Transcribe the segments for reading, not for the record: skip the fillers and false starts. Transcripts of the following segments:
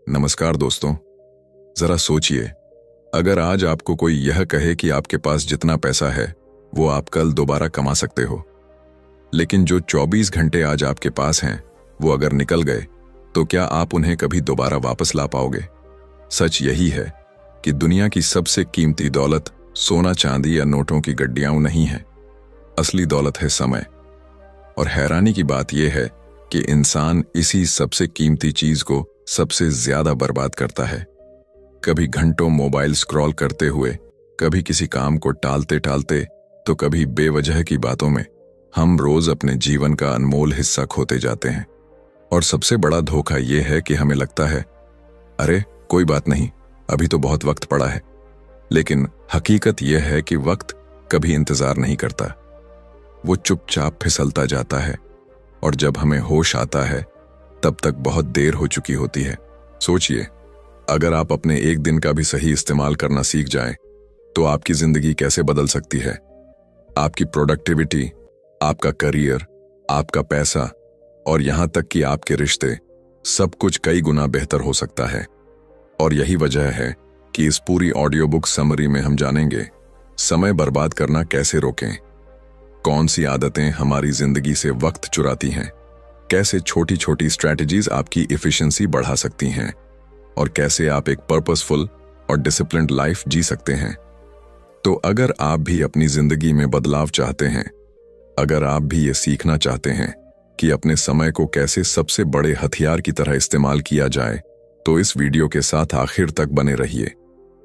नमस्कार दोस्तों। जरा सोचिए, अगर आज आपको कोई यह कहे कि आपके पास जितना पैसा है वो आप कल दोबारा कमा सकते हो, लेकिन जो 24 घंटे आज आपके पास हैं वो अगर निकल गए तो क्या आप उन्हें कभी दोबारा वापस ला पाओगे? सच यही है कि दुनिया की सबसे कीमती दौलत सोना चांदी या नोटों की गड्डियां नहीं है। असली दौलत है समय। और हैरानी की बात यह है कि इंसान इसी सबसे कीमती चीज को सबसे ज्यादा बर्बाद करता है। कभी घंटों मोबाइल स्क्रॉल करते हुए, कभी किसी काम को टालते टालते, तो कभी बेवजह की बातों में हम रोज अपने जीवन का अनमोल हिस्सा खोते जाते हैं। और सबसे बड़ा धोखा यह है कि हमें लगता है, अरे कोई बात नहीं, अभी तो बहुत वक्त पड़ा है। लेकिन हकीकत यह है कि वक्त कभी इंतजार नहीं करता, वो चुपचाप फिसलता जाता है और जब हमें होश आता है तब तक बहुत देर हो चुकी होती है। सोचिए, अगर आप अपने एक दिन का भी सही इस्तेमाल करना सीख जाएं, तो आपकी जिंदगी कैसे बदल सकती है। आपकी प्रोडक्टिविटी, आपका करियर, आपका पैसा और यहां तक कि आपके रिश्ते, सब कुछ कई गुना बेहतर हो सकता है। और यही वजह है कि इस पूरी ऑडियो बुक समरी में हम जानेंगे समय बर्बाद करना कैसे रोकें, कौन सी आदतें हमारी जिंदगी से वक्त चुराती हैं, कैसे छोटी छोटी स्ट्रैटेजीज आपकी एफिशिएंसी बढ़ा सकती हैं, और कैसे आप एक पर्पसफुल और डिसिप्लिन्ड लाइफ जी सकते हैं। तो अगर आप भी अपनी जिंदगी में बदलाव चाहते हैं, अगर आप भी ये सीखना चाहते हैं कि अपने समय को कैसे सबसे बड़े हथियार की तरह इस्तेमाल किया जाए, तो इस वीडियो के साथ आखिर तक बने रहिए,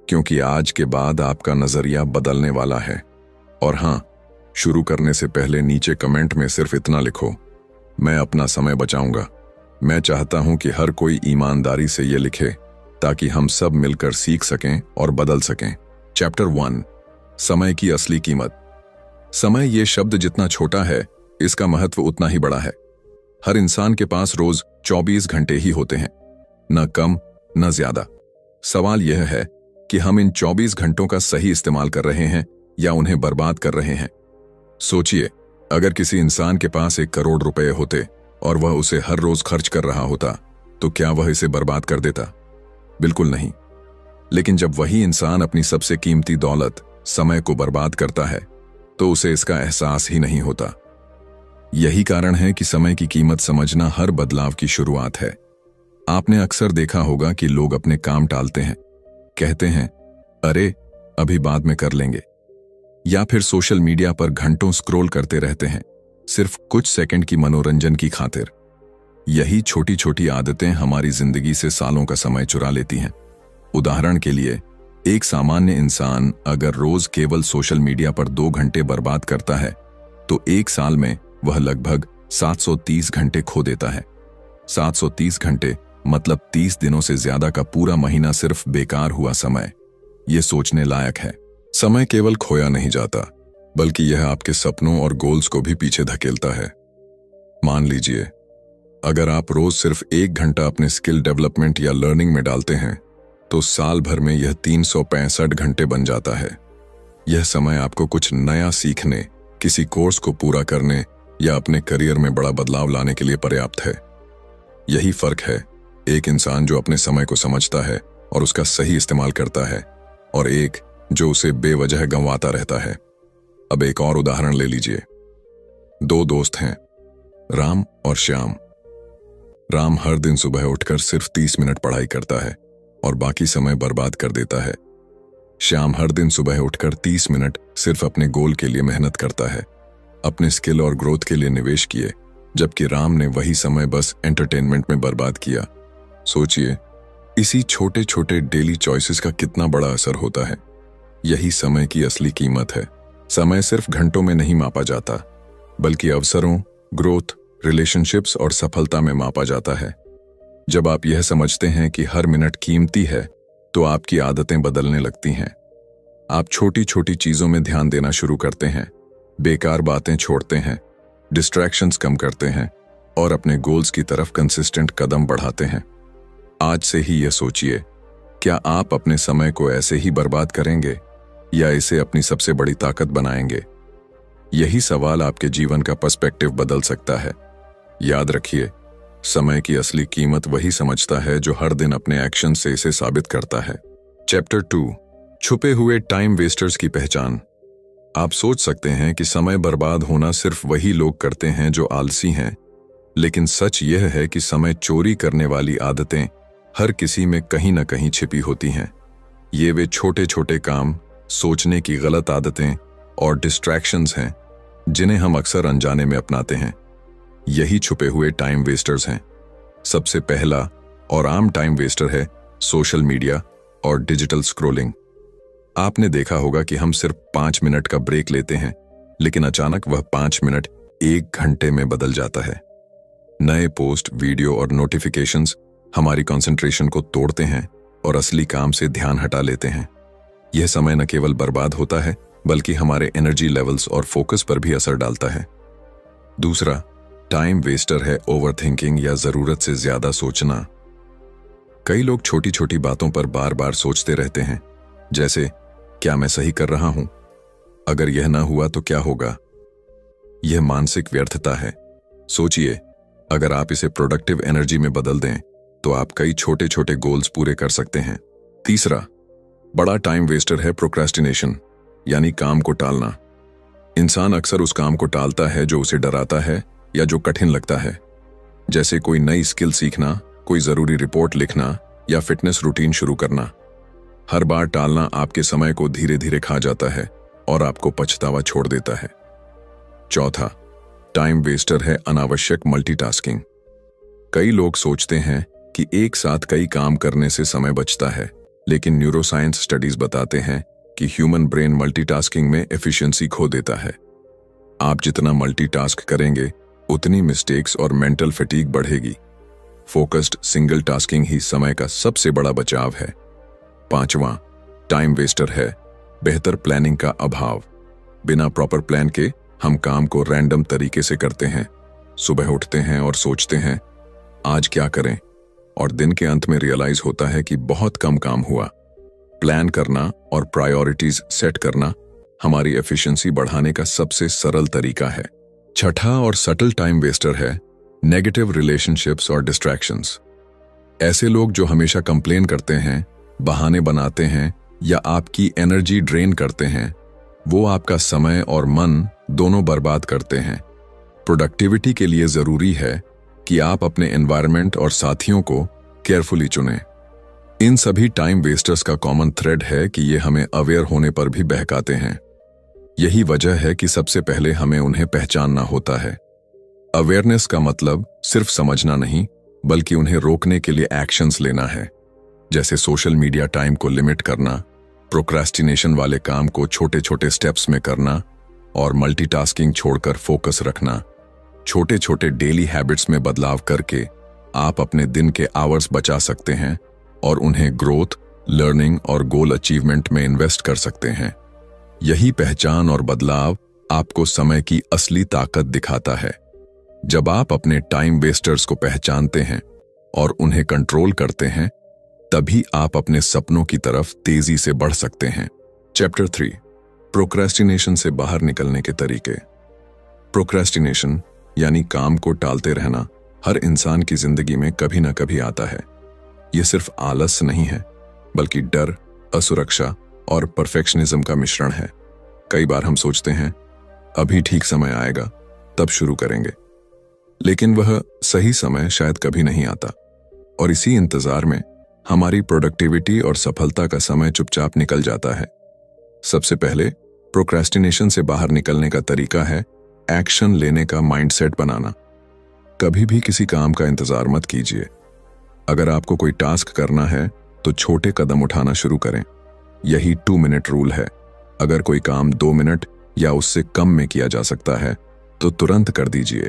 क्योंकि आज के बाद आपका नजरिया बदलने वाला है। और हाँ, शुरू करने से पहले नीचे कमेंट में सिर्फ इतना लिखो, मैं अपना समय बचाऊंगा। मैं चाहता हूं कि हर कोई ईमानदारी से ये लिखे ताकि हम सब मिलकर सीख सकें और बदल सकें। चैप्टर 1, समय की असली कीमत। समय ये शब्द जितना छोटा है, इसका महत्व उतना ही बड़ा है। हर इंसान के पास रोज 24 घंटे ही होते हैं, न कम न ज्यादा। सवाल यह है कि हम इन 24 घंटों का सही इस्तेमाल कर रहे हैं या उन्हें बर्बाद कर रहे हैं। सोचिए, अगर किसी इंसान के पास 1 करोड़ रुपए होते और वह उसे हर रोज खर्च कर रहा होता, तो क्या वह इसे बर्बाद कर देता? बिल्कुल नहीं। लेकिन जब वही इंसान अपनी सबसे कीमती दौलत समय को बर्बाद करता है, तो उसे इसका एहसास ही नहीं होता। यही कारण है कि समय की कीमत समझना हर बदलाव की शुरुआत है। आपने अक्सर देखा होगा कि लोग अपने काम टालते हैं, कहते हैं, अरे अभी बाद में कर लेंगे, या फिर सोशल मीडिया पर घंटों स्क्रॉल करते रहते हैं, सिर्फ कुछ सेकंड की मनोरंजन की खातिर। यही छोटी छोटी आदतें हमारी जिंदगी से सालों का समय चुरा लेती हैं। उदाहरण के लिए, एक सामान्य इंसान अगर रोज केवल सोशल मीडिया पर 2 घंटे बर्बाद करता है, तो 1 साल में वह लगभग 730 घंटे खो देता है। 730 घंटे मतलब 30 दिनों से ज्यादा का पूरा महीना सिर्फ बेकार हुआ समय। ये सोचने लायक है। समय केवल खोया नहीं जाता, बल्कि यह आपके सपनों और गोल्स को भी पीछे धकेलता है। मान लीजिए, अगर आप रोज सिर्फ 1 घंटा अपने स्किल डेवलपमेंट या लर्निंग में डालते हैं, तो साल भर में यह 365 घंटे बन जाता है। यह समय आपको कुछ नया सीखने, किसी कोर्स को पूरा करने या अपने करियर में बड़ा बदलाव लाने के लिए पर्याप्त है। यही फर्क है, एक इंसान जो अपने समय को समझता है और उसका सही इस्तेमाल करता है, और एक जो उसे बेवजह गंवाता रहता है। अब एक और उदाहरण ले लीजिए। 2 दोस्त हैं, राम और श्याम। राम हर दिन सुबह उठकर सिर्फ 30 मिनट पढ़ाई करता है और बाकी समय बर्बाद कर देता है। श्याम हर दिन सुबह उठकर 30 मिनट सिर्फ अपने गोल के लिए मेहनत करता है, अपने स्किल और ग्रोथ के लिए निवेश किए, जबकि राम ने वही समय बस एंटरटेनमेंट में बर्बाद किया। सोचिए, इसी छोटे छोटे डेली चॉइसेस का कितना बड़ा असर होता है। यही समय की असली कीमत है। समय सिर्फ घंटों में नहीं मापा जाता, बल्कि अवसरों, ग्रोथ, रिलेशनशिप्स और सफलता में मापा जाता है। जब आप यह समझते हैं कि हर मिनट कीमती है, तो आपकी आदतें बदलने लगती हैं। आप छोटी छोटी चीजों में ध्यान देना शुरू करते हैं, बेकार बातें छोड़ते हैं, डिस्ट्रैक्शंस कम करते हैं और अपने गोल्स की तरफ कंसिस्टेंट कदम बढ़ाते हैं। आज से ही यह सोचिए, क्या आप अपने समय को ऐसे ही बर्बाद करेंगे या इसे अपनी सबसे बड़ी ताकत बनाएंगे? यही सवाल आपके जीवन का पर्सपेक्टिव बदल सकता है। याद रखिए, समय की असली कीमत वही समझता है जो हर दिन अपने एक्शन से इसे साबित करता है। चैप्टर 2, छुपे हुए टाइम वेस्टर्स की पहचान। आप सोच सकते हैं कि समय बर्बाद होना सिर्फ वही लोग करते हैं जो आलसी हैं, लेकिन सच यह है कि समय चोरी करने वाली आदतें हर किसी में कहीं न कहीं छिपी होती हैं। ये वे छोटे छोटे काम, सोचने की गलत आदतें और डिस्ट्रैक्शंस हैं जिन्हें हम अक्सर अनजाने में अपनाते हैं। यही छुपे हुए टाइम वेस्टर्स हैं। सबसे पहला और आम टाइम वेस्टर है सोशल मीडिया और डिजिटल स्क्रॉलिंग। आपने देखा होगा कि हम सिर्फ 5 मिनट का ब्रेक लेते हैं, लेकिन अचानक वह 5 मिनट 1 घंटे में बदल जाता है। नए पोस्ट, वीडियो और नोटिफिकेशंस हमारी कंसंट्रेशन को तोड़ते हैं और असली काम से ध्यान हटा लेते हैं। यह समय न केवल बर्बाद होता है, बल्कि हमारे एनर्जी लेवल्स और फोकस पर भी असर डालता है। दूसरा टाइम वेस्टर है ओवरथिंकिंग या जरूरत से ज्यादा सोचना। कई लोग छोटी छोटी बातों पर बार बार सोचते रहते हैं, जैसे क्या मैं सही कर रहा हूं? अगर यह ना हुआ तो क्या होगा? यह मानसिक व्यर्थता है। सोचिए, अगर आप इसे प्रोडक्टिव एनर्जी में बदल दें तो आप कई छोटे छोटे गोल्स पूरे कर सकते हैं। तीसरा बड़ा टाइम वेस्टर है प्रोक्रेस्टिनेशन, यानी काम को टालना। इंसान अक्सर उस काम को टालता है जो उसे डराता है या जो कठिन लगता है, जैसे कोई नई स्किल सीखना, कोई जरूरी रिपोर्ट लिखना या फिटनेस रूटीन शुरू करना। हर बार टालना आपके समय को धीरे धीरे खा जाता है और आपको पछतावा छोड़ देता है। चौथा टाइम वेस्टर है अनावश्यक मल्टीटास्किंग। कई लोग सोचते हैं कि एक साथ कई काम करने से समय बचता है, लेकिन न्यूरोसाइंस स्टडीज बताते हैं कि ह्यूमन ब्रेन मल्टीटास्किंग में एफिशिएंसी खो देता है। आप जितना मल्टीटास्क करेंगे, उतनी मिस्टेक्स और मेंटल फटीग बढ़ेगी। फोकस्ड सिंगल टास्किंग ही समय का सबसे बड़ा बचाव है। पांचवां टाइम वेस्टर है बेहतर प्लानिंग का अभाव। बिना प्रॉपर प्लान के हम काम को रैंडम तरीके से करते हैं। सुबह उठते हैं और सोचते हैं आज क्या करें, और दिन के अंत में रियलाइज होता है कि बहुत कम काम हुआ। प्लान करना और प्रायोरिटीज सेट करना हमारी एफिशिएंसी बढ़ाने का सबसे सरल तरीका है। छठा और सटल टाइम वेस्टर है नेगेटिव रिलेशनशिप्स और डिस्ट्रैक्शंस। ऐसे लोग जो हमेशा कंप्लेन करते हैं, बहाने बनाते हैं या आपकी एनर्जी ड्रेन करते हैं, वो आपका समय और मन दोनों बर्बाद करते हैं। प्रोडक्टिविटी के लिए जरूरी है कि आप अपने एनवायरनमेंट और साथियों को केयरफुली चुनें। इन सभी टाइम वेस्टर्स का कॉमन थ्रेड है कि ये हमें अवेयर होने पर भी बहकाते हैं। यही वजह है कि सबसे पहले हमें उन्हें पहचानना होता है। अवेयरनेस का मतलब सिर्फ समझना नहीं, बल्कि उन्हें रोकने के लिए एक्शंस लेना है, जैसे सोशल मीडिया टाइम को लिमिट करना, प्रोक्रेस्टिनेशन वाले काम को छोटे छोटे स्टेप्स में करना और मल्टीटास्किंग छोड़कर फोकस रखना। छोटे छोटे डेली हैबिट्स में बदलाव करके आप अपने दिन के आवर्स बचा सकते हैं और उन्हें ग्रोथ, लर्निंग और गोल अचीवमेंट में इन्वेस्ट कर सकते हैं। यही पहचान और बदलाव आपको समय की असली ताकत दिखाता है। जब आप अपने टाइम वेस्टर्स को पहचानते हैं और उन्हें कंट्रोल करते हैं, तभी आप अपने सपनों की तरफ तेजी से बढ़ सकते हैं। चैप्टर 3, प्रोक्रेस्टिनेशन से बाहर निकलने के तरीके। प्रोक्रेस्टिनेशन यानी काम को टालते रहना हर इंसान की जिंदगी में कभी ना कभी आता है। यह सिर्फ आलस नहीं है, बल्कि डर, असुरक्षा और परफेक्शनिज्म का मिश्रण है। कई बार हम सोचते हैं अभी ठीक समय आएगा, तब शुरू करेंगे, लेकिन वह सही समय शायद कभी नहीं आता, और इसी इंतजार में हमारी प्रोडक्टिविटी और सफलता का समय चुपचाप निकल जाता है। सबसे पहले प्रोक्रेस्टिनेशन से बाहर निकलने का तरीका है एक्शन लेने का माइंडसेट बनाना। कभी भी किसी काम का इंतजार मत कीजिए। अगर आपको कोई टास्क करना है तो छोटे कदम उठाना शुरू करें। यही 2 मिनट रूल है। अगर कोई काम 2 मिनट या उससे कम में किया जा सकता है तो तुरंत कर दीजिए।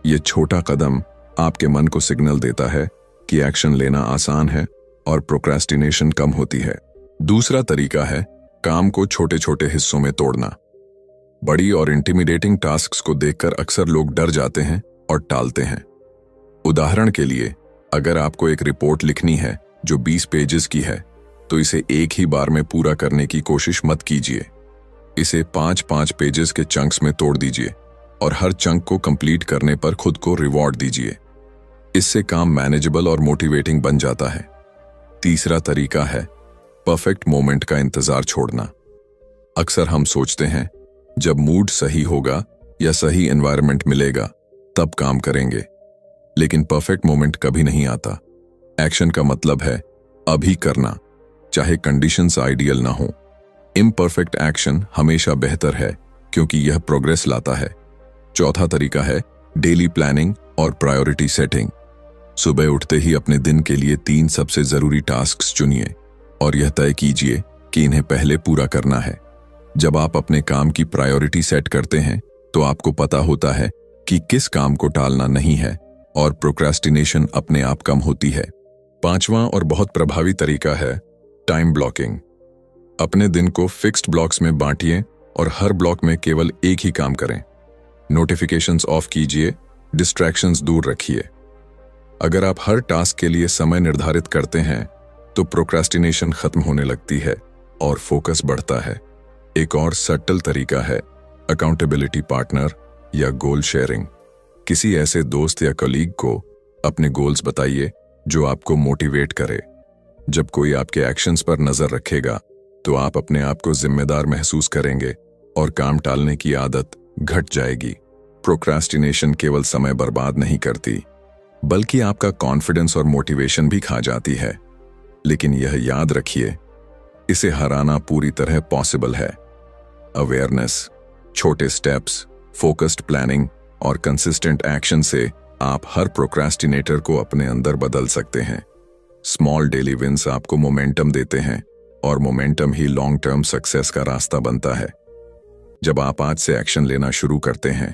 ये छोटा कदम आपके मन को सिग्नल देता है कि एक्शन लेना आसान है और प्रोक्रेस्टिनेशन कम होती है। दूसरा तरीका है काम को छोटे छोटे हिस्सों में तोड़ना। बड़ी और इंटिमिडेटिंग टास्क्स को देखकर अक्सर लोग डर जाते हैं और टालते हैं। उदाहरण के लिए, अगर आपको एक रिपोर्ट लिखनी है जो 20 पेजेस की है, तो इसे एक ही बार में पूरा करने की कोशिश मत कीजिए। इसे 5-5 पेजेस के चंक्स में तोड़ दीजिए और हर चंक को कंप्लीट करने पर खुद को रिवॉर्ड दीजिए। इससे काम मैनेजेबल और मोटिवेटिंग बन जाता है। तीसरा तरीका है परफेक्ट मोमेंट का इंतजार छोड़ना। अक्सर हम सोचते हैं जब मूड सही होगा या सही एनवायरनमेंट मिलेगा तब काम करेंगे, लेकिन परफेक्ट मोमेंट कभी नहीं आता। एक्शन का मतलब है अभी करना, चाहे कंडीशंस आइडियल ना हो। इम्परफेक्ट एक्शन हमेशा बेहतर है क्योंकि यह प्रोग्रेस लाता है। चौथा तरीका है डेली प्लानिंग और प्रायोरिटी सेटिंग। सुबह उठते ही अपने दिन के लिए 3 सबसे जरूरी टास्क्स चुनिए और यह तय कीजिए कि इन्हें पहले पूरा करना है। जब आप अपने काम की प्रायोरिटी सेट करते हैं तो आपको पता होता है कि किस काम को टालना नहीं है और प्रोक्रेस्टिनेशन अपने आप कम होती है। पांचवां और बहुत प्रभावी तरीका है टाइम ब्लॉकिंग। अपने दिन को फिक्स्ड ब्लॉक्स में बांटिए और हर ब्लॉक में केवल एक ही काम करें। नोटिफिकेशंस ऑफ कीजिए, डिस्ट्रैक्शंस दूर रखिए। अगर आप हर टास्क के लिए समय निर्धारित करते हैं तो प्रोक्रेस्टिनेशन खत्म होने लगती है और फोकस बढ़ता है। एक और सटल तरीका है अकाउंटेबिलिटी पार्टनर या गोल शेयरिंग। किसी ऐसे दोस्त या कलीग को अपने गोल्स बताइए जो आपको मोटिवेट करे। जब कोई आपके एक्शंस पर नजर रखेगा तो आप अपने आप को जिम्मेदार महसूस करेंगे और काम टालने की आदत घट जाएगी। प्रोक्रेस्टिनेशन केवल समय बर्बाद नहीं करती, बल्कि आपका कॉन्फिडेंस और मोटिवेशन भी खा जाती है। लेकिन यह याद रखिए, इसे हराना पूरी तरह पॉसिबल है। अवेयरनेस, छोटे स्टेप्स, फोकस्ड प्लानिंग और कंसिस्टेंट एक्शन से आप हर प्रोक्रेस्टिनेटर को अपने अंदर बदल सकते हैं। स्मॉल डेली विंस आपको मोमेंटम देते हैं और मोमेंटम ही लॉन्ग टर्म सक्सेस का रास्ता बनता है। जब आप आज से एक्शन लेना शुरू करते हैं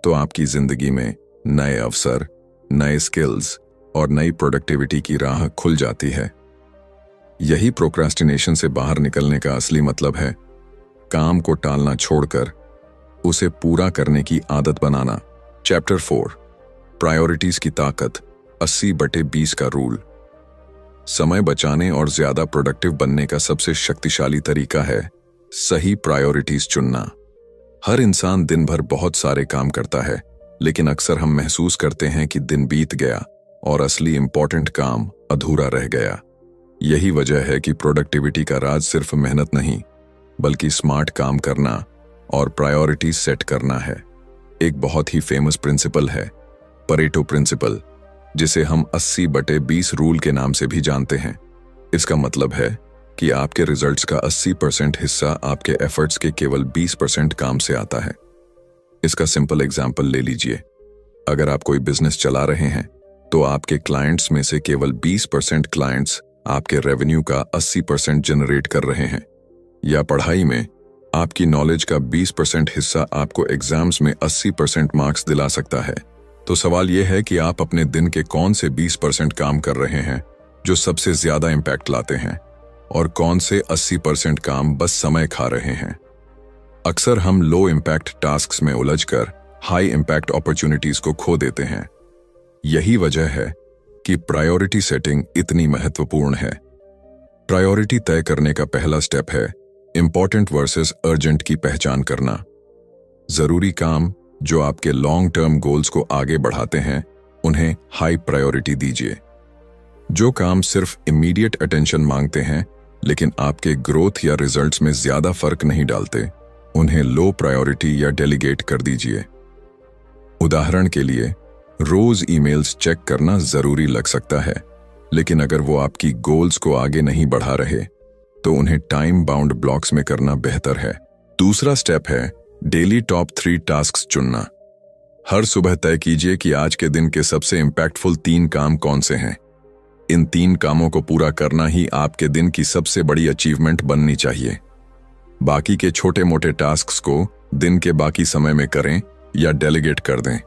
तो आपकी जिंदगी में नए अवसर, नए स्किल्स और नई प्रोडक्टिविटी की राह खुल जाती है। यही प्रोक्रेस्टिनेशन से बाहर निकलने का असली मतलब है, काम को टालना छोड़कर उसे पूरा करने की आदत बनाना। चैप्टर 4 प्रायोरिटीज की ताकत 80/20 का रूल। समय बचाने और ज्यादा प्रोडक्टिव बनने का सबसे शक्तिशाली तरीका है सही प्रायोरिटीज चुनना। हर इंसान दिन भर बहुत सारे काम करता है, लेकिन अक्सर हम महसूस करते हैं कि दिन बीत गया और असली इंपॉर्टेंट काम अधूरा रह गया। यही वजह है कि प्रोडक्टिविटी का राज सिर्फ मेहनत नहीं, बल्कि स्मार्ट काम करना और प्रायोरिटीज सेट करना है। एक बहुत ही फेमस प्रिंसिपल है परेटो प्रिंसिपल, जिसे हम 80/20 रूल के नाम से भी जानते हैं। इसका मतलब है कि आपके रिजल्ट्स का 80% हिस्सा आपके एफर्ट्स के केवल 20% काम से आता है। इसका सिंपल एग्जाम्पल ले लीजिए। अगर आप कोई बिजनेस चला रहे हैं तो आपके क्लाइंट्स में से केवल 20% क्लाइंट्स आपके रेवेन्यू का 80% जनरेट कर रहे हैं। या पढ़ाई में आपकी नॉलेज का 20% हिस्सा आपको एग्जाम्स में 80% मार्क्स दिला सकता है। तो सवाल यह है कि आप अपने दिन के कौन से 20% काम कर रहे हैं जो सबसे ज्यादा इंपैक्ट लाते हैं, और कौन से 80% काम बस समय खा रहे हैं। अक्सर हम लो इम्पैक्ट टास्क्स में उलझकर हाई इम्पैक्ट अपॉर्चुनिटीज को खो देते हैं। यही वजह है कि प्रायोरिटी सेटिंग इतनी महत्वपूर्ण है। प्रायोरिटी तय करने का पहला स्टेप है इंपॉर्टेंट वर्सेस अर्जेंट की पहचान करना। जरूरी काम जो आपके लॉन्ग टर्म गोल्स को आगे बढ़ाते हैं, उन्हें हाई प्रायोरिटी दीजिए। जो काम सिर्फ इमीडिएट अटेंशन मांगते हैं लेकिन आपके ग्रोथ या रिजल्ट्स में ज्यादा फर्क नहीं डालते, उन्हें लो प्रायोरिटी या डेलीगेट कर दीजिए। उदाहरण के लिए, रोज ईमेल्स चेक करना जरूरी लग सकता है, लेकिन अगर वो आपकी गोल्स को आगे नहीं बढ़ा रहे तो उन्हें टाइम बाउंड ब्लॉक्स में करना बेहतर है। दूसरा स्टेप है डेली टॉप 3 टास्क्स चुनना। हर सुबह तय कीजिए कि आज के दिन के सबसे इंपैक्टफुल 3 काम कौन से हैं। इन 3 कामों को पूरा करना ही आपके दिन की सबसे बड़ी अचीवमेंट बननी चाहिए। बाकी के छोटे मोटे टास्क्स को दिन के बाकी समय में करें या डेलीगेट कर दें।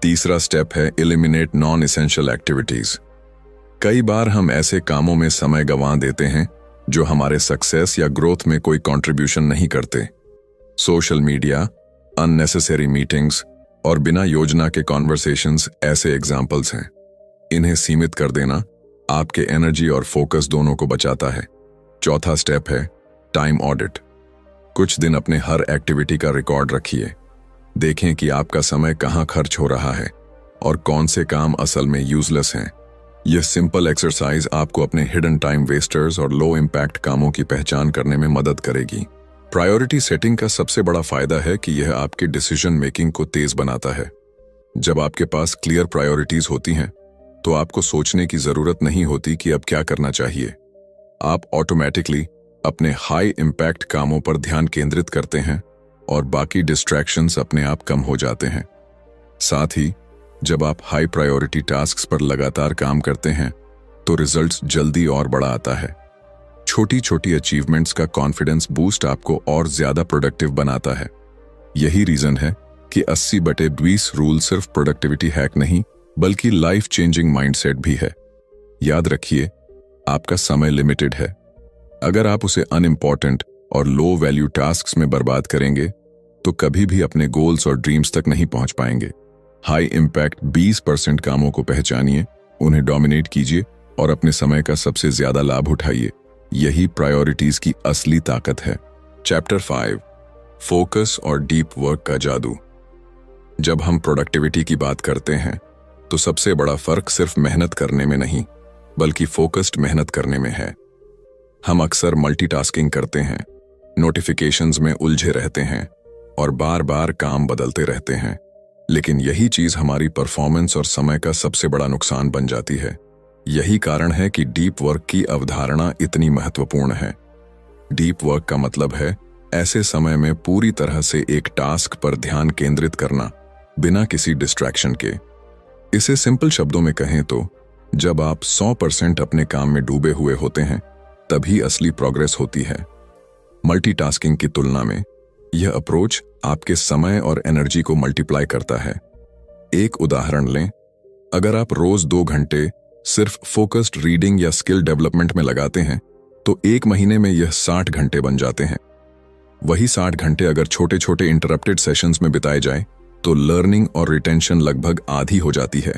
तीसरा स्टेप है एलिमिनेट नॉन एसेंशियल एक्टिविटीज। कई बार हम ऐसे कामों में समय गंवा देते हैं जो हमारे सक्सेस या ग्रोथ में कोई कंट्रीब्यूशन नहीं करते। सोशल मीडिया, अननेसेसरी मीटिंग्स और बिना योजना के कॉन्वर्सेशंस ऐसे एग्जाम्पल्स हैं। इन्हें सीमित कर देना आपके एनर्जी और फोकस दोनों को बचाता है। चौथा स्टेप है टाइम ऑडिट। कुछ दिन अपने हर एक्टिविटी का रिकॉर्ड रखिए। देखें कि आपका समय कहाँ खर्च हो रहा है और कौन से काम असल में यूजलेस हैं। यह सिंपल एक्सरसाइज आपको अपने हिडन टाइम वेस्टर्स और लो इम्पैक्ट कामों की पहचान करने में मदद करेगी। प्रायोरिटी सेटिंग का सबसे बड़ा फायदा है कि यह आपके डिसीजन मेकिंग को तेज बनाता है। जब आपके पास क्लियर प्रायोरिटीज होती हैं तो आपको सोचने की जरूरत नहीं होती कि अब क्या करना चाहिए। आप ऑटोमेटिकली अपने हाई इम्पैक्ट कामों पर ध्यान केंद्रित करते हैं और बाकी डिस्ट्रैक्शंस अपने आप कम हो जाते हैं। साथ ही जब आप हाई प्रायोरिटी टास्क्स पर लगातार काम करते हैं तो रिजल्ट्स जल्दी और बड़ा आता है। छोटी छोटी अचीवमेंट्स का कॉन्फिडेंस बूस्ट आपको और ज्यादा प्रोडक्टिव बनाता है। यही रीजन है कि 80/20 रूल सिर्फ प्रोडक्टिविटी हैक नहीं बल्कि लाइफ चेंजिंग माइंडसेट भी है। याद रखिए, आपका समय लिमिटेड है। अगर आप उसे अनइम्पॉर्टेंट और लो वैल्यू टास्क्स में बर्बाद करेंगे तो कभी भी अपने गोल्स और ड्रीम्स तक नहीं पहुंच पाएंगे। हाई इम्पैक्ट 20% कामों को पहचानिए, उन्हें डोमिनेट कीजिए और अपने समय का सबसे ज्यादा लाभ उठाइए। यही प्रायोरिटीज की असली ताकत है। चैप्टर 5, फोकस और डीप वर्क का जादू। जब हम प्रोडक्टिविटी की बात करते हैं तो सबसे बड़ा फर्क सिर्फ मेहनत करने में नहीं बल्कि फोकस्ड मेहनत करने में है। हम अक्सर मल्टीटास्किंग करते हैं, नोटिफिकेशंस में उलझे रहते हैं और बार बार काम बदलते रहते हैं, लेकिन यही चीज हमारी परफॉर्मेंस और समय का सबसे बड़ा नुकसान बन जाती है। यही कारण है कि डीप वर्क की अवधारणा इतनी महत्वपूर्ण है। डीप वर्क का मतलब है ऐसे समय में पूरी तरह से एक टास्क पर ध्यान केंद्रित करना बिना किसी डिस्ट्रैक्शन के। इसे सिंपल शब्दों में कहें तो जब आप 100% अपने काम में डूबे हुए होते हैं तभी असली प्रोग्रेस होती है। मल्टीटास्किंग की तुलना में यह अप्रोच आपके समय और एनर्जी को मल्टीप्लाई करता है। एक उदाहरण लें, अगर आप रोज 2 घंटे सिर्फ फोकस्ड रीडिंग या स्किल डेवलपमेंट में लगाते हैं तो 1 महीने में यह 60 घंटे बन जाते हैं। वही 60 घंटे अगर छोटे छोटे इंटरप्टेड सेशंस में बिताए जाएं तो लर्निंग और रिटेंशन लगभग आधी हो जाती है।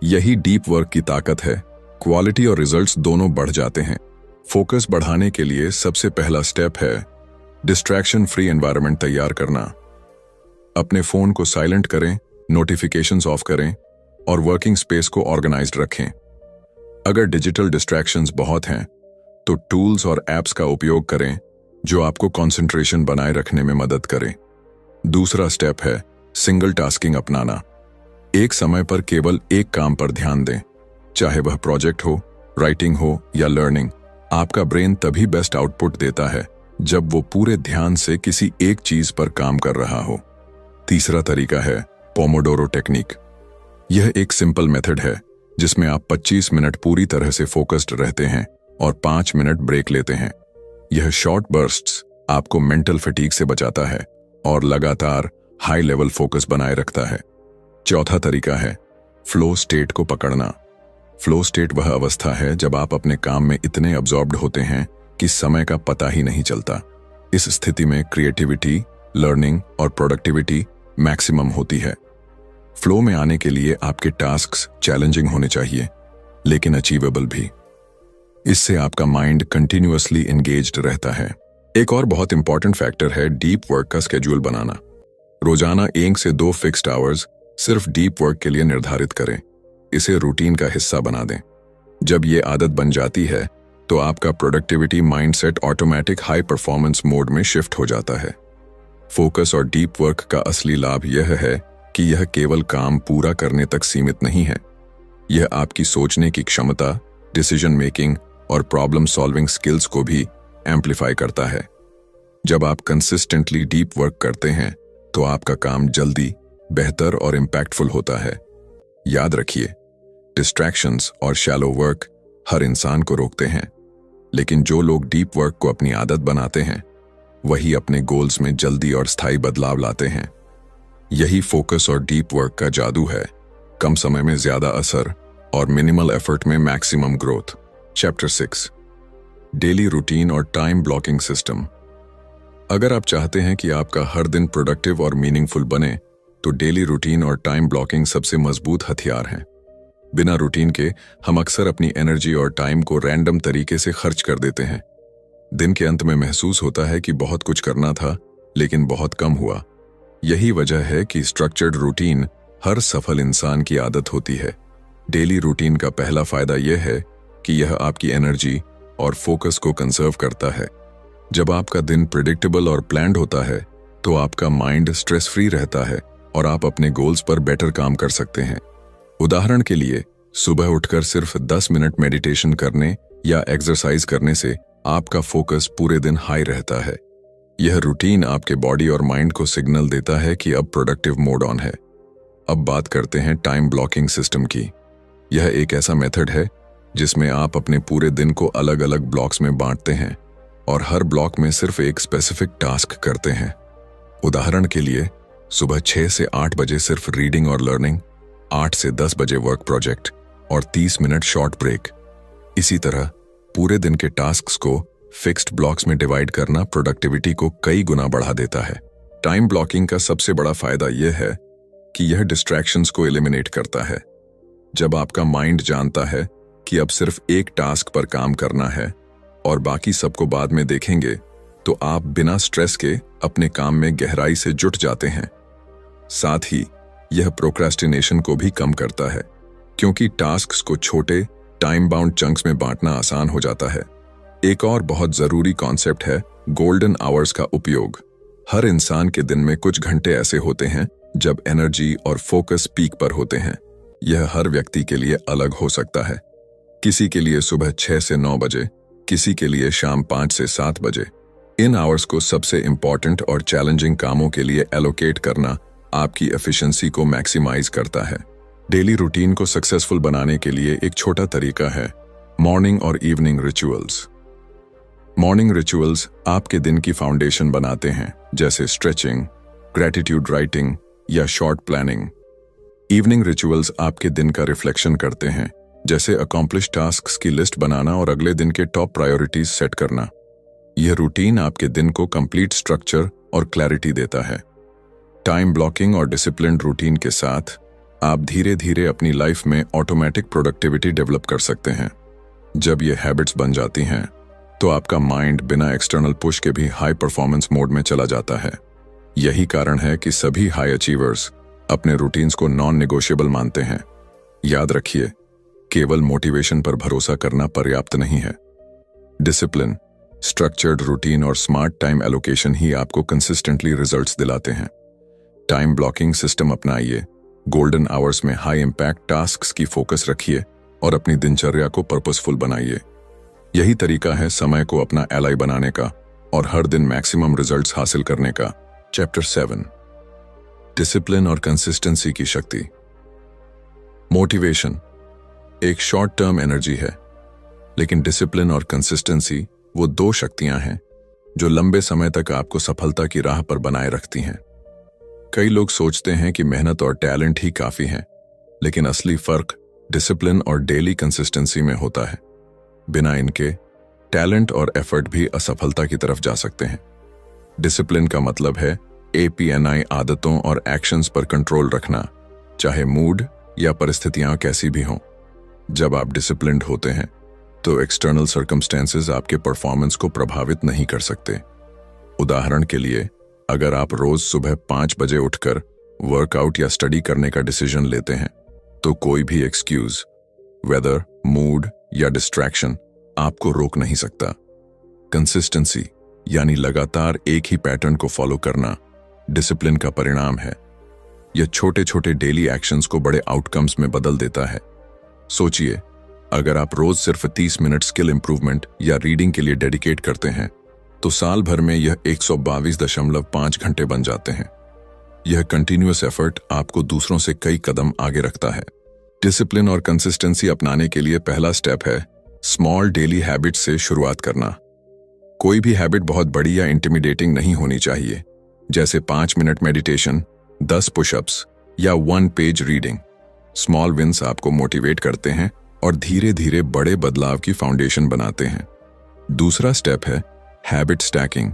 यही डीप वर्क की ताकत है। क्वालिटी और रिजल्ट्स दोनों बढ़ जाते हैं। फोकस बढ़ाने के लिए सबसे पहला स्टेप है डिस्ट्रैक्शन फ्री एनवायरनमेंट तैयार करना। अपने फोन को साइलेंट करें, नोटिफिकेशंस ऑफ करें और वर्किंग स्पेस को ऑर्गेनाइज्ड रखें। अगर डिजिटल डिस्ट्रैक्शंस बहुत हैं तो टूल्स और एप्स का उपयोग करें जो आपको कंसंट्रेशन बनाए रखने में मदद करें। दूसरा स्टेप है सिंगल टास्किंग अपनाना। एक समय पर केवल एक काम पर ध्यान दें, चाहे वह प्रोजेक्ट हो, राइटिंग हो या लर्निंग। आपका ब्रेन तभी बेस्ट आउटपुट देता है जब वो पूरे ध्यान से किसी एक चीज पर काम कर रहा हो। तीसरा तरीका है पोमोडोरो टेक्निक। यह एक सिंपल मेथड है जिसमें आप 25 मिनट पूरी तरह से फोकस्ड रहते हैं और 5 मिनट ब्रेक लेते हैं। यह शॉर्ट बर्स्ट्स आपको मेंटल फटीग से बचाता है और लगातार हाई लेवल फोकस बनाए रखता है। चौथा तरीका है फ्लो स्टेट को पकड़ना। फ्लो स्टेट वह अवस्था है जब आप अपने काम में इतने अब्जॉर्ब्ड होते हैं कि समय का पता ही नहीं चलता। इस स्थिति में क्रिएटिविटी, लर्निंग और प्रोडक्टिविटी मैक्सिमम होती है। फ्लो में आने के लिए आपके टास्क्स चैलेंजिंग होने चाहिए लेकिन अचीवेबल भी। इससे आपका माइंड कंटिन्यूअसली एंगेज्ड रहता है। एक और बहुत इंपॉर्टेंट फैक्टर है डीप वर्क का स्केड्यूल बनाना। रोजाना 1 से 2 फिक्स्ड आवर्स सिर्फ डीप वर्क के लिए निर्धारित करें। इसे रूटीन का हिस्सा बना दें। जब ये आदत बन जाती है तो आपका productivity mindset automatic high performance mode में शिफ्ट हो जाता है। फोकस और डीप वर्क का असली लाभ यह है कि यह केवल काम पूरा करने तक सीमित नहीं है। यह आपकी सोचने की क्षमता, डिसीजन मेकिंग और प्रॉब्लम सॉल्विंग स्किल्स को भी एम्प्लीफाई करता है। जब आप कंसिस्टेंटली डीप वर्क करते हैं तो आपका काम जल्दी, बेहतर और इम्पैक्टफुल होता है। याद रखिए, डिस्ट्रैक्शंस और शैलो वर्क हर इंसान को रोकते हैं, लेकिन जो लोग डीप वर्क को अपनी आदत बनाते हैं वही अपने गोल्स में जल्दी और स्थायी बदलाव लाते हैं। यही फोकस और डीप वर्क का जादू है। कम समय में ज्यादा असर और मिनिमल एफर्ट में maximum growth. Chapter 6, daily routine और टाइम ब्लॉकिंग सिस्टम। अगर आप चाहते हैं कि आपका हर दिन प्रोडक्टिव और मीनिंगफुल बने तो डेली रूटीन और टाइम ब्लॉकिंग सबसे मजबूत हथियार हैं। बिना रूटीन के हम अक्सर अपनी एनर्जी और टाइम को रैंडम तरीके से खर्च कर देते हैं। दिन के अंत में महसूस होता है कि बहुत कुछ करना था लेकिन बहुत कम हुआ। यही वजह है कि स्ट्रक्चर्ड रूटीन हर सफल इंसान की आदत होती है। डेली रूटीन का पहला फायदा यह है कि यह आपकी एनर्जी और फोकस को कंजर्व करता है। जब आपका दिन प्रिडिक्टेबल और प्लान्ड होता है तो आपका माइंड स्ट्रेस फ्री रहता है और आप अपने गोल्स पर बेटर काम कर सकते हैं। उदाहरण के लिए, सुबह उठकर सिर्फ 10 मिनट मेडिटेशन करने या एक्सरसाइज करने से आपका फोकस पूरे दिन हाई रहता है। यह रूटीन आपके बॉडी और माइंड को सिग्नल देता है कि अब प्रोडक्टिव मोड ऑन है। अब बात करते हैं टाइम ब्लॉकिंग सिस्टम की। यह एक ऐसा मेथड है जिसमें आप अपने पूरे दिन को अलग अलग ब्लॉक्स में बांटते हैं और हर ब्लॉक में सिर्फ एक स्पेसिफिक टास्क करते हैं। उदाहरण के लिए, सुबह 6 से 8 बजे सिर्फ रीडिंग और लर्निंग, 8 से 10 बजे वर्क प्रोजेक्ट और 30 मिनट शॉर्ट ब्रेक। इसी तरह पूरे दिन के टास्क्स को फिक्स्ड ब्लॉक्स में डिवाइड करना प्रोडक्टिविटी को कई गुना बढ़ा देता है। टाइम ब्लॉकिंग का सबसे बड़ा फायदा यह है कि यह डिस्ट्रैक्शंस को एलिमिनेट करता है। जब आपका माइंड जानता है कि अब सिर्फ एक टास्क पर काम करना है और बाकी सबको बाद में देखेंगे, तो आप बिना स्ट्रेस के अपने काम में गहराई से जुट जाते हैं। साथ ही यह प्रोक्रेस्टिनेशन को भी कम करता है, क्योंकि टास्क्स को छोटे टाइम बाउंड चंक्स में बांटना आसान हो जाता है। एक और बहुत जरूरी कॉन्सेप्ट है गोल्डन आवर्स का उपयोग। हर इंसान के दिन में कुछ घंटे ऐसे होते हैं जब एनर्जी और फोकस पीक पर होते हैं। यह हर व्यक्ति के लिए अलग हो सकता है। किसी के लिए सुबह 6 से 9 बजे, किसी के लिए शाम 5 से 7 बजे। इन आवर्स को सबसे इंपॉर्टेंट और चैलेंजिंग कामों के लिए एलोकेट करना आपकी एफिशिएंसी को मैक्सिमाइज करता है। डेली रूटीन को सक्सेसफुल बनाने के लिए एक छोटा तरीका है मॉर्निंग और इवनिंग रिचुअल्स। मॉर्निंग रिचुअल्स आपके दिन की फाउंडेशन बनाते हैं, जैसे स्ट्रेचिंग, ग्रैटिट्यूड राइटिंग या शॉर्ट प्लानिंग। इवनिंग रिचुअल्स आपके दिन का रिफ्लेक्शन करते हैं, जैसे अकॉम्प्लिश टास्क्स की लिस्ट बनाना और अगले दिन के टॉप प्रायोरिटीज सेट करना। यह रूटीन आपके दिन को कंप्लीट स्ट्रक्चर और क्लैरिटी देता है। टाइम ब्लॉकिंग और डिसिप्लिन्ड रूटीन के साथ आप धीरे धीरे अपनी लाइफ में ऑटोमेटिक प्रोडक्टिविटी डेवलप कर सकते हैं। जब ये हैबिट्स बन जाती हैं, तो आपका माइंड बिना एक्सटर्नल पुश के भी हाई परफॉर्मेंस मोड में चला जाता है। यही कारण है कि सभी हाई अचीवर्स अपने रूटीन्स को नॉन नेगोशिएबल मानते हैं। याद रखिए, केवल मोटिवेशन पर भरोसा करना पर्याप्त नहीं है। डिसिप्लिन, स्ट्रक्चर्ड रूटीन और स्मार्ट टाइम एलोकेशन ही आपको कंसिस्टेंटली रिजल्ट्स दिलाते हैं। टाइम ब्लॉकिंग सिस्टम अपनाइए, गोल्डन आवर्स में हाई इंपैक्ट टास्क्स की फोकस रखिए और अपनी दिनचर्या को पर्पसफुल बनाइए। यही तरीका है समय को अपना एलाई बनाने का और हर दिन मैक्सिमम रिजल्ट्स हासिल करने का। चैप्टर 7, डिसिप्लिन और कंसिस्टेंसी की शक्ति। मोटिवेशन एक शॉर्ट टर्म एनर्जी है, लेकिन डिसिप्लिन और कंसिस्टेंसी वो दो शक्तियां हैं जो लंबे समय तक आपको सफलता की राह पर बनाए रखती हैं। कई लोग सोचते हैं कि मेहनत और टैलेंट ही काफी हैं, लेकिन असली फर्क डिसिप्लिन और डेली कंसिस्टेंसी में होता है। बिना इनके टैलेंट और एफर्ट भी असफलता की तरफ जा सकते हैं। डिसिप्लिन का मतलब है APNI आदतों और एक्शंस पर कंट्रोल रखना, चाहे मूड या परिस्थितियां कैसी भी हों। जब आप डिसिप्लिन्ड होते हैं तो एक्सटर्नल सर्कमस्टेंसेस आपके परफॉर्मेंस को प्रभावित नहीं कर सकते। उदाहरण के लिए, अगर आप रोज सुबह 5 बजे उठकर वर्कआउट या स्टडी करने का डिसीजन लेते हैं, तो कोई भी एक्सक्यूज, वेदर, मूड या डिस्ट्रैक्शन आपको रोक नहीं सकता। कंसिस्टेंसी यानी लगातार एक ही पैटर्न को फॉलो करना डिसिप्लिन का परिणाम है। यह छोटे छोटे डेली एक्शंस को बड़े आउटकम्स में बदल देता है। सोचिए, अगर आप रोज सिर्फ 30 मिनट स्किल इंप्रूवमेंट या रीडिंग के लिए डेडिकेट करते हैं, तो साल भर में यह 122.5 घंटे बन जाते हैं। यह कंटिन्यूअस एफर्ट आपको दूसरों से कई कदम आगे रखता है। डिसिप्लिन और कंसिस्टेंसी अपनाने के लिए पहला स्टेप है स्मॉल डेली हैबिट से शुरुआत करना। कोई भी हैबिट बहुत बड़ी या इंटिमिडेटिंग नहीं होनी चाहिए, जैसे 5 मिनट मेडिटेशन, 10 पुशअप्स या 1 पेज रीडिंग। स्मॉल विंस आपको मोटिवेट करते हैं और धीरे धीरे बड़े बदलाव की फाउंडेशन बनाते हैं। दूसरा स्टेप है हैबिट स्टैकिंग।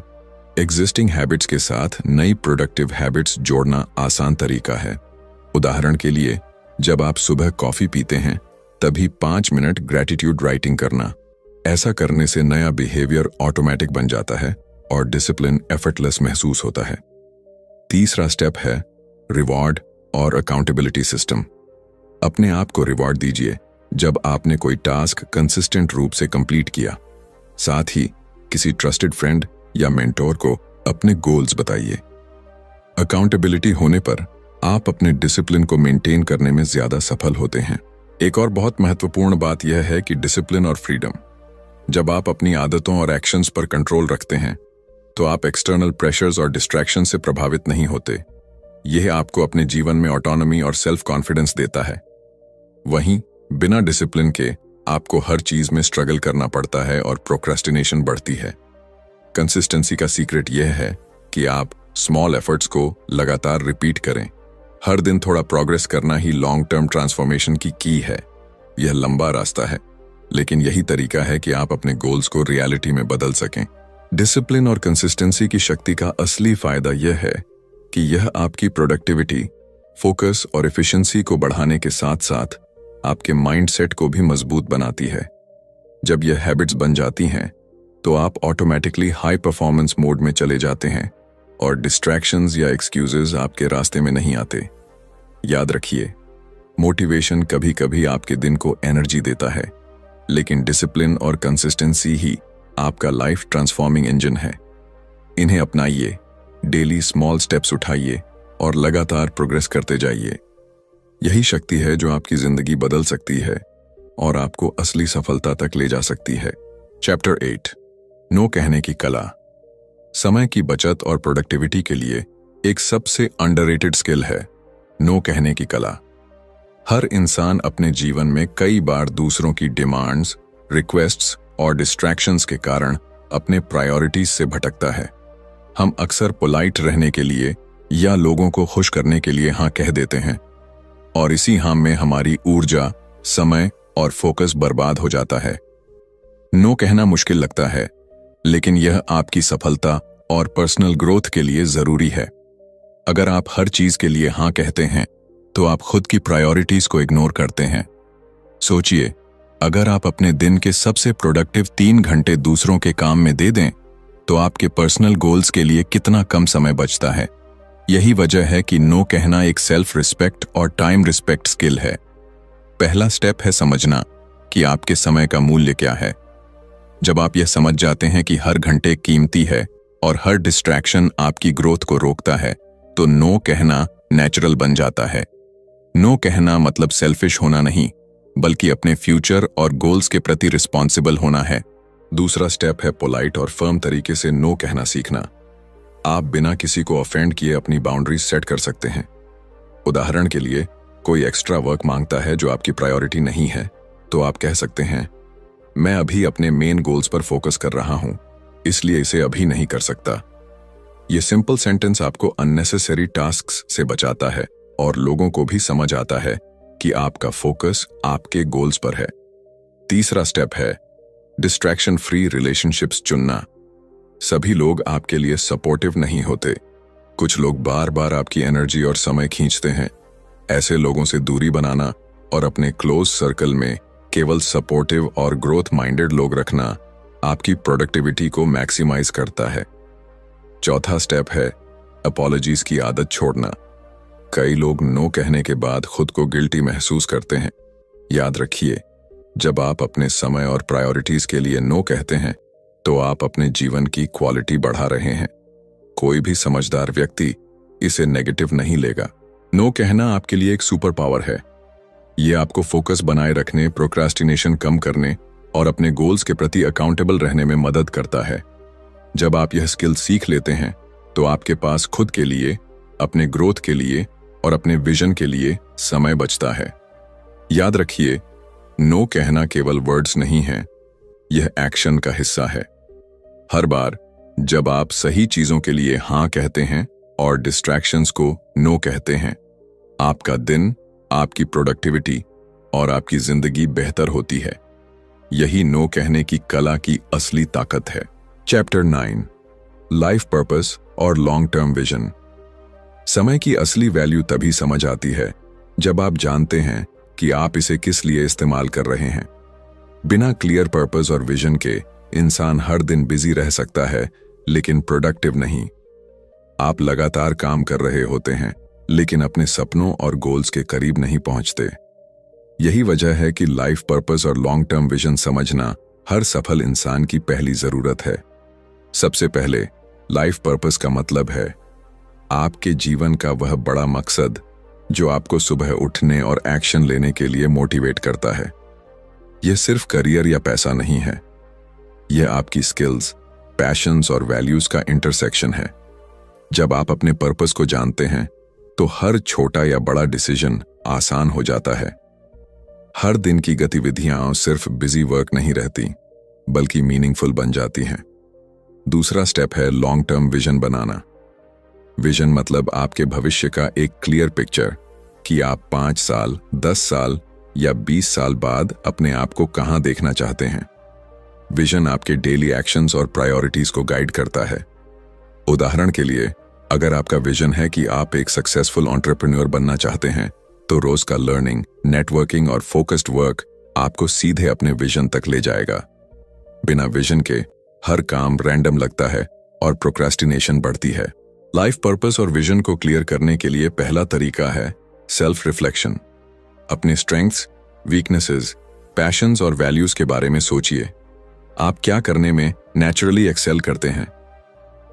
एग्जिस्टिंग हैबिट्स के साथ नई प्रोडक्टिव हैबिट्स जोड़ना आसान तरीका है। उदाहरण के लिए, जब आप सुबह कॉफी पीते हैं, तभी 5 मिनट ग्रैटिट्यूड राइटिंग करना। ऐसा करने से नया बिहेवियर ऑटोमेटिक बन जाता है और डिसिप्लिन एफर्टलेस महसूस होता है। तीसरा स्टेप है रिवॉर्ड और अकाउंटेबिलिटी सिस्टम। अपने आप को रिवॉर्ड दीजिए जब आपने कोई टास्क कंसिस्टेंट रूप से कंप्लीट किया। साथ ही किसी ट्रस्टेड फ्रेंड या मेंटोर को अपने गोल्स बताइए। अकाउंटेबिलिटी होने पर आप अपने डिसिप्लिन को मेंटेन करने में ज्यादा सफल होते हैं। एक और बहुत महत्वपूर्ण बात यह है कि डिसिप्लिन और फ्रीडम। जब आप अपनी आदतों और एक्शंस पर कंट्रोल रखते हैं तो आप एक्सटर्नल प्रेशर्स और डिस्ट्रैक्शन से प्रभावित नहीं होते। यह आपको अपने जीवन में ऑटोनॉमी और सेल्फ कॉन्फिडेंस देता है। वहीं बिना डिसिप्लिन के आपको हर चीज में स्ट्रगल करना पड़ता है और प्रोक्रेस्टिनेशन बढ़ती है। कंसिस्टेंसी का सीक्रेट यह है कि आप स्मॉल एफर्ट्स को लगातार रिपीट करें। हर दिन थोड़ा प्रोग्रेस करना ही लॉन्ग टर्म ट्रांसफॉर्मेशन की है। यह लंबा रास्ता है, लेकिन यही तरीका है कि आप अपने गोल्स को रियलिटी में बदल सकें। डिसिप्लिन और कंसिस्टेंसी की शक्ति का असली फायदा यह है कि यह आपकी प्रोडक्टिविटी, फोकस और एफिशिएंसी को बढ़ाने के साथ साथ आपके माइंडसेट को भी मजबूत बनाती है। जब यह हैबिट्स बन जाती हैं तो आप ऑटोमेटिकली हाई परफॉर्मेंस मोड में चले जाते हैं और डिस्ट्रैक्शंस या एक्सक्यूजेस आपके रास्ते में नहीं आते। याद रखिए, मोटिवेशन कभी कभी आपके दिन को एनर्जी देता है, लेकिन डिसिप्लिन और कंसिस्टेंसी ही आपका लाइफ ट्रांसफॉर्मिंग इंजन है। इन्हें अपनाइए, डेली स्मॉल स्टेप्स उठाइए और लगातार प्रोग्रेस करते जाइए। यही शक्ति है जो आपकी जिंदगी बदल सकती है और आपको असली सफलता तक ले जा सकती है। चैप्टर 8, नो कहने की कला। समय की बचत और प्रोडक्टिविटी के लिए एक सबसे अंडररेटेड स्किल है नो कहने की कला। हर इंसान अपने जीवन में कई बार दूसरों की डिमांड्स, रिक्वेस्ट्स और डिस्ट्रैक्शंस के कारण अपने प्रायोरिटीज से भटकता है। हम अक्सर पोलाइट रहने के लिए या लोगों को खुश करने के लिए हाँ कह देते हैं और इसी हाँ में हमारी ऊर्जा, समय और फोकस बर्बाद हो जाता है। नो कहना मुश्किल लगता है, लेकिन यह आपकी सफलता और पर्सनल ग्रोथ के लिए जरूरी है। अगर आप हर चीज के लिए हाँ कहते हैं तो आप खुद की प्रायोरिटीज को इग्नोर करते हैं। सोचिए, अगर आप अपने दिन के सबसे प्रोडक्टिव 3 घंटे दूसरों के काम में दे दें तो आपके पर्सनल गोल्स के लिए कितना कम समय बचता है। यही वजह है कि नो कहना एक सेल्फ रिस्पेक्ट और टाइम रिस्पेक्ट स्किल है। पहला स्टेप है समझना कि आपके समय का मूल्य क्या है। जब आप यह समझ जाते हैं कि हर घंटे कीमती है और हर डिस्ट्रैक्शन आपकी ग्रोथ को रोकता है, तो नो कहना नेचुरल बन जाता है। नो कहना मतलब सेल्फिश होना नहीं, बल्कि अपने फ्यूचर और गोल्स के प्रति रिस्पॉन्सिबल होना है। दूसरा स्टेप है पोलाइट और फर्म तरीके से नो कहना सीखना। आप बिना किसी को ऑफेंड किए अपनी बाउंड्रीज सेट कर सकते हैं। उदाहरण के लिए, कोई एक्स्ट्रा वर्क मांगता है जो आपकी प्रायोरिटी नहीं है, तो आप कह सकते हैं, मैं अभी अपने मेन गोल्स पर फोकस कर रहा हूं, इसलिए इसे अभी नहीं कर सकता। यह सिंपल सेंटेंस आपको अननेसेसरी टास्क्स से बचाता है और लोगों को भी समझ आता है कि आपका फोकस आपके गोल्स पर है। तीसरा स्टेप है डिस्ट्रैक्शन फ्री रिलेशनशिप्स चुनना। सभी लोग आपके लिए सपोर्टिव नहीं होते। कुछ लोग बार बार आपकी एनर्जी और समय खींचते हैं। ऐसे लोगों से दूरी बनाना और अपने क्लोज सर्कल में केवल सपोर्टिव और ग्रोथ माइंडेड लोग रखना आपकी प्रोडक्टिविटी को मैक्सिमाइज करता है। चौथा स्टेप है अपॉलॉजीज की आदत छोड़ना। कई लोग नो कहने के बाद खुद को गिल्टी महसूस करते हैं। याद रखिए, जब आप अपने समय और प्रायोरिटीज के लिए नो कहते हैं तो आप अपने जीवन की क्वालिटी बढ़ा रहे हैं। कोई भी समझदार व्यक्ति इसे नेगेटिव नहीं लेगा। नो कहना आपके लिए एक सुपर पावर है। यह आपको फोकस बनाए रखने, प्रोक्रास्टिनेशन कम करने और अपने गोल्स के प्रति अकाउंटेबल रहने में मदद करता है। जब आप यह स्किल सीख लेते हैं तो आपके पास खुद के लिए, अपने ग्रोथ के लिए और अपने विजन के लिए समय बचता है। याद रखिए, नो कहना केवल वर्ड्स नहीं है, यह एक्शन का हिस्सा है। हर बार जब आप सही चीजों के लिए हाँ कहते हैं और डिस्ट्रैक्शंस को नो कहते हैं, आपका दिन, आपकी प्रोडक्टिविटी और आपकी जिंदगी बेहतर होती है। यही नो कहने की कला की असली ताकत है। चैप्टर 9, लाइफ पर्पस और लॉन्ग टर्म विजन। समय की असली वैल्यू तभी समझ आती है जब आप जानते हैं कि आप इसे किस लिए इस्तेमाल कर रहे हैं। बिना क्लियर पर्पस और विजन के इंसान हर दिन बिजी रह सकता है, लेकिन प्रोडक्टिव नहीं। आप लगातार काम कर रहे होते हैं, लेकिन अपने सपनों और गोल्स के करीब नहीं पहुंचते। यही वजह है कि लाइफ पर्पस और लॉन्ग टर्म विजन समझना हर सफल इंसान की पहली जरूरत है। सबसे पहले लाइफ पर्पस का मतलब है आपके जीवन का वह बड़ा मकसद जो आपको सुबह उठने और एक्शन लेने के लिए मोटिवेट करता है। यह सिर्फ करियर या पैसा नहीं है, यह आपकी स्किल्स, पैशंस और वैल्यूज का इंटरसेक्शन है। जब आप अपने पर्पस को जानते हैं तो हर छोटा या बड़ा डिसीजन आसान हो जाता है। हर दिन की गतिविधियां सिर्फ बिजी वर्क नहीं रहती, बल्कि मीनिंगफुल बन जाती हैं। दूसरा स्टेप है लॉन्ग टर्म विजन बनाना। विजन मतलब आपके भविष्य का एक क्लियर पिक्चर कि आप 5 साल, 10 साल या 20 साल बाद अपने आप को कहां देखना चाहते हैं। विजन आपके डेली एक्शंस और प्रायोरिटीज को गाइड करता है। उदाहरण के लिए, अगर आपका विजन है कि आप एक सक्सेसफुल एंटरप्रेन्योर बनना चाहते हैं, तो रोज का लर्निंग, नेटवर्किंग और फोकस्ड वर्क आपको सीधे अपने विजन तक ले जाएगा। बिना विजन के हर काम रैंडम लगता है और प्रोक्रेस्टिनेशन बढ़ती है। लाइफ पर्पस और विजन को क्लियर करने के लिए पहला तरीका है सेल्फ रिफ्लेक्शन। अपने स्ट्रेंथ्स, वीकनेसेस, पैशंस और वैल्यूज के बारे में सोचिए। आप क्या करने में नेचुरली एक्सेल करते हैं?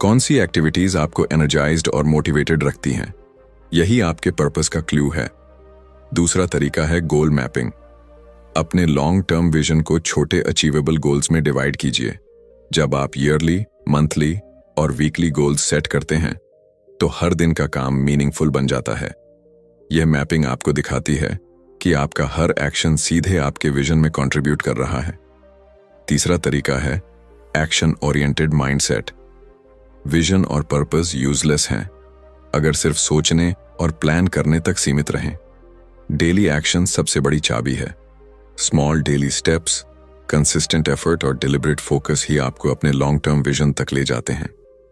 कौन सी एक्टिविटीज आपको एनर्जाइज्ड और मोटिवेटेड रखती हैं? यही आपके पर्पस का क्लू है। दूसरा तरीका है गोल मैपिंग। अपने लॉन्ग टर्म विजन को छोटे अचीवेबल गोल्स में डिवाइड कीजिए। जब आप ईयरली, मंथली और वीकली गोल्स सेट करते हैं तो हर दिन का काम मीनिंगफुल बन जाता है। यह मैपिंग आपको दिखाती है कि आपका हर एक्शन सीधे आपके विजन में कंट्रीब्यूट कर रहा है। तीसरा तरीका है एक्शन ओरिएंटेड माइंडसेट। विजन और पर्पस यूजलेस हैं अगर सिर्फ सोचने और प्लान करने तक सीमित रहें। डेली एक्शन सबसे बड़ी चाबी है। Small daily steps, consistent effort और डिलिबरेट फोकस ही आपको अपने लॉन्ग टर्म विजन तक ले जाते हैं।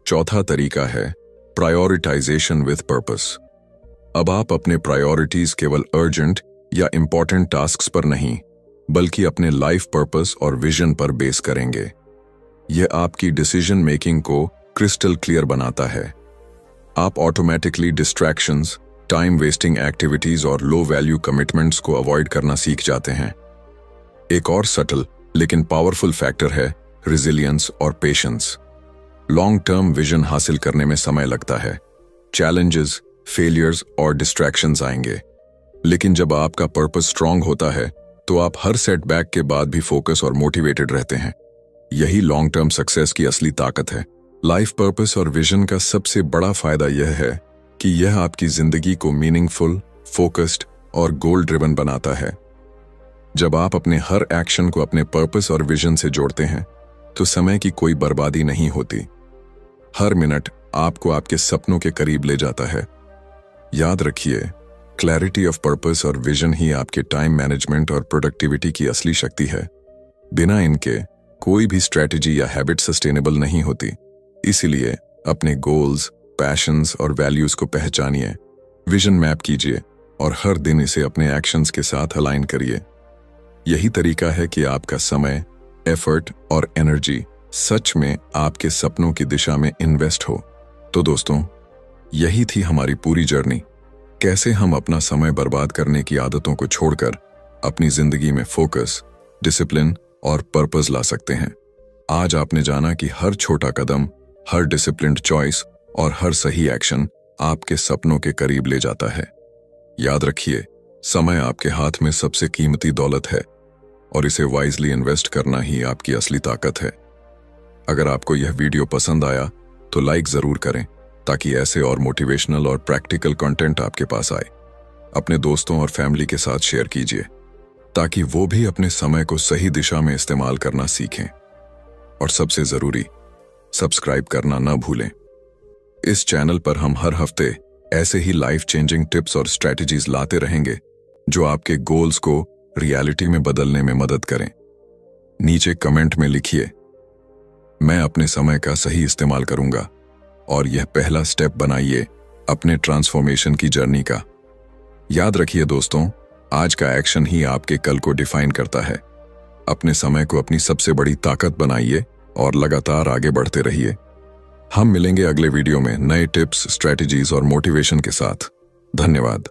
चौथा तरीका है प्रायोरिटाइजेशन विद पर्पस। अब आप अपने प्रायोरिटीज केवल अर्जेंट या इंपॉर्टेंट टास्क्स पर नहीं, बल्कि अपने लाइफ पर्पस और विजन पर बेस करेंगे। यह आपकी डिसीजन मेकिंग को क्रिस्टल क्लियर बनाता है। आप automatically distractions, time wasting activities और लो वैल्यू कमिटमेंट्स को अवॉइड करना सीख जाते हैं। एक और सटल लेकिन पावरफुल फैक्टर है रिजिलियंस और पेशेंस। लॉन्ग टर्म विजन हासिल करने में समय लगता है। चैलेंजेस, फेलियर्स और डिस्ट्रैक्शंस आएंगे, लेकिन जब आपका पर्पस स्ट्रांग होता है तो आप हर सेटबैक के बाद भी फोकस और मोटिवेटेड रहते हैं। यही लॉन्ग टर्म सक्सेस की असली ताकत है। लाइफ पर्पस और विजन का सबसे बड़ा फायदा यह है कि यह आपकी जिंदगी को मीनिंगफुल, फोकस्ड और गोल ड्रिवन बनाता है। जब आप अपने हर एक्शन को अपने पर्पस और विजन से जोड़ते हैं तो समय की कोई बर्बादी नहीं होती। हर मिनट आपको आपके सपनों के करीब ले जाता है। याद रखिए, क्लैरिटी ऑफ पर्पस और विजन ही आपके टाइम मैनेजमेंट और प्रोडक्टिविटी की असली शक्ति है। बिना इनके कोई भी स्ट्रैटेजी या हैबिट सस्टेनेबल नहीं होती। इसीलिए अपने गोल्स, पैशंस और वैल्यूज को पहचानिए, विजन मैप कीजिए और हर दिन इसे अपने एक्शंस के साथ अलाइन करिए। यही तरीका है कि आपका समय, एफर्ट और एनर्जी सच में आपके सपनों की दिशा में इन्वेस्ट हो। तो दोस्तों, यही थी हमारी पूरी जर्नी। कैसे हम अपना समय बर्बाद करने की आदतों को छोड़कर अपनी जिंदगी में फोकस, डिसिप्लिन और पर्पस ला सकते हैं। आज आपने जाना कि हर छोटा कदम, हर डिसिप्लिन्ड चॉइस और हर सही एक्शन आपके सपनों के करीब ले जाता है। याद रखिए, समय आपके हाथ में सबसे कीमती दौलत है और इसे वाइजली इन्वेस्ट करना ही आपकी असली ताकत है। अगर आपको यह वीडियो पसंद आया तो लाइक जरूर करें ताकि ऐसे और मोटिवेशनल और प्रैक्टिकल कंटेंट आपके पास आए। अपने दोस्तों और फैमिली के साथ शेयर कीजिए ताकि वो भी अपने समय को सही दिशा में इस्तेमाल करना सीखें। और सबसे जरूरी, सब्सक्राइब करना न भूलें। इस चैनल पर हम हर हफ्ते ऐसे ही लाइफ चेंजिंग टिप्स और स्ट्रैटेजीज लाते रहेंगे जो आपके गोल्स को रियलिटी में बदलने में मदद करें। नीचे कमेंट में लिखिए, मैं अपने समय का सही इस्तेमाल करूंगा, और यह पहला स्टेप बनाइए अपने ट्रांसफॉर्मेशन की जर्नी का। याद रखिए दोस्तों, आज का एक्शन ही आपके कल को डिफाइन करता है। अपने समय को अपनी सबसे बड़ी ताकत बनाइए और लगातार आगे बढ़ते रहिए। हम मिलेंगे अगले वीडियो में नए टिप्स, स्ट्रैटेजीज और मोटिवेशन के साथ। धन्यवाद।